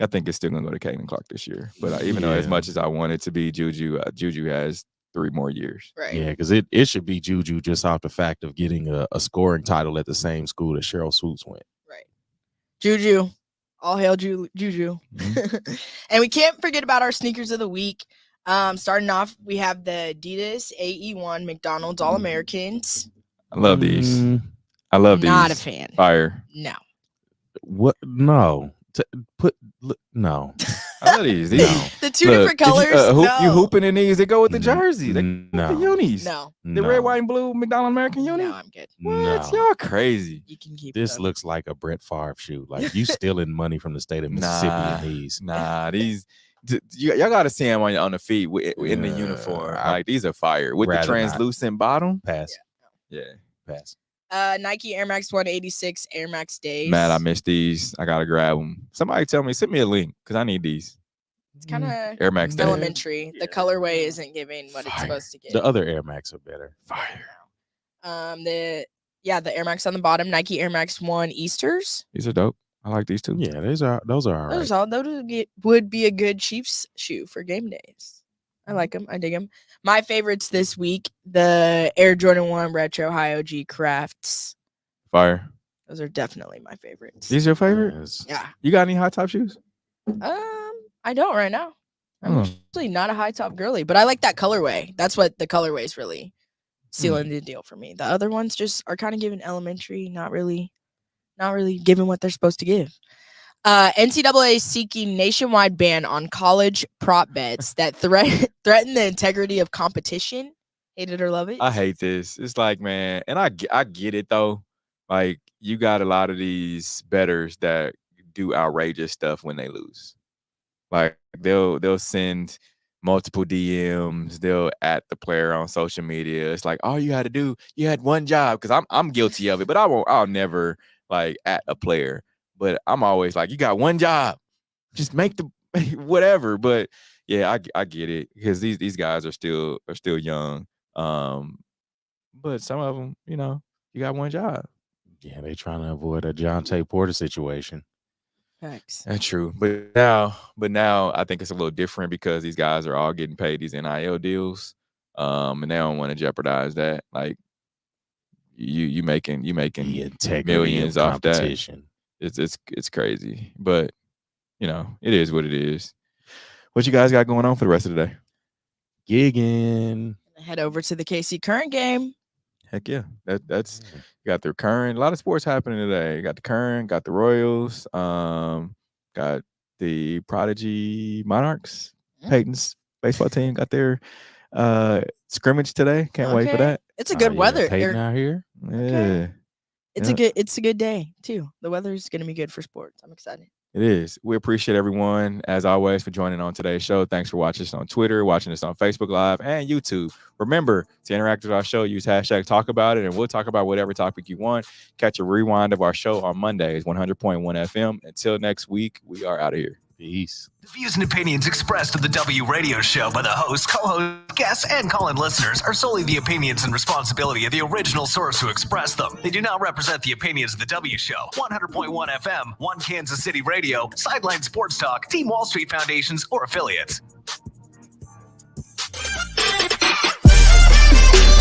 S1: I think it's still gonna go to Caitlin Clark this year. But even though as much as I want it to be JuJu, JuJu has 3 more years.
S3: Right.
S2: Yeah, because it should be JuJu just off the fact of getting a scoring title at the same school that Cheryl Swoops went.
S3: Right. JuJu. All hail JuJu.
S1: Mm-hmm.
S3: And we can't forget about our sneakers of the week. Starting off, we have the Adidas AE1 McDonald's All-Americans.
S1: I love these. I love these.
S3: Not a fan.
S1: Fire.
S3: No.
S2: What? No. No.
S1: I love these.
S3: The two different colors.
S1: You hooping in these? They go with the jersey. They
S2: No.
S1: the unis.
S3: No.
S1: The red, white, and blue McDonald's American uni.
S3: No, I'm good.
S1: What?
S2: No.
S1: Y'all crazy.
S3: You can keep
S2: This
S3: them.
S2: looks like a Brett Favre shoe. Like you stealing money from the state of Mississippi in these.
S1: Nah, these y'all got to see them on the feet in the uniform. Like these are fire with the
S2: rather
S1: translucent bottom.
S2: Pass.
S1: Yeah.
S2: Pass.
S3: Nike Air Max 186 Air Max Days.
S1: Mad, I missed these. I gotta grab them. Somebody send me a link because I need these.
S3: It's kind of
S1: Air Max Days.
S3: elementary. The colorway isn't giving what it's supposed to get.
S2: The other Air Max are better.
S1: Fire.
S3: The Air Max on the bottom, Nike Air Max 1 Easters.
S1: These are dope. I like these too.
S2: Yeah, those are all right.
S3: Those would be a good Chiefs shoe for game days. I like them. I dig them. My favorites this week, the Air Jordan 1 Retro High OG Crafts.
S1: Fire.
S3: Those are definitely my favorites.
S1: These your favorite?
S2: Yes.
S3: Yeah.
S1: You got any high top shoes?
S3: I don't right now. I'm actually not a high top girly, but I like that colorway. That's what the colorway is really sealing the deal for me. The other ones just are kind of giving elementary, not really giving what they're supposed to give. NCAA seeking nationwide ban on college prop bets that threaten the integrity of competition. Hate it or love it.
S1: I hate this. It's like, man, and I get it though. Like you got a lot of these bettors that do outrageous stuff when they lose. Like they'll send multiple DMs. They'll at the player on social media. It's like all you had to do, you had one job. Because I'm guilty of it, but I'll never like at a player. But I'm always like, you got one job, just make the whatever. But yeah, I get it because these guys are still young. But some of them, you got one job.
S2: Yeah, they trying to avoid a Jontay Porter situation.
S3: Facts.
S1: That's true. But now I think it's a little different because these guys are all getting paid these NIL deals. And they don't want to jeopardize that. Like you making
S2: The integrity
S1: millions
S2: of
S1: off that.
S2: competition.
S1: It's crazy. But it is what it is. What you guys got going on for the rest of the day?
S2: Gigging.
S3: Head over to the KC Current game.
S1: Heck yeah. That's you got the Current. A lot of sports happening today. You got the Current, got the Royals, got the Prodigy Monarchs, Peyton's baseball team got their scrimmage today. Can't wait for that.
S3: It's a good weather.
S2: Peyton out here.
S1: Yeah.
S3: It's a good day too. The weather is going to be good for sports. I'm excited.
S1: It is. We appreciate everyone, as always, for joining on today's show. Thanks for watching us on Twitter, watching us on Facebook Live and YouTube. Remember to interact with our show, use hashtag talk about it, and we'll talk about whatever topic you want. Catch a rewind of our show on Mondays, 100.1 FM. Until next week, we are out of here.
S2: Peace.
S4: The views and opinions expressed on the W Radio Show by the host, co-host, guests, and call-in listeners are solely the opinions and responsibility of the original source who expressed them. They do not represent the opinions of the W Show, 100.1 FM, One Kansas City Radio, Sideline Sports Talk, Team Wall Street Foundations, or affiliates.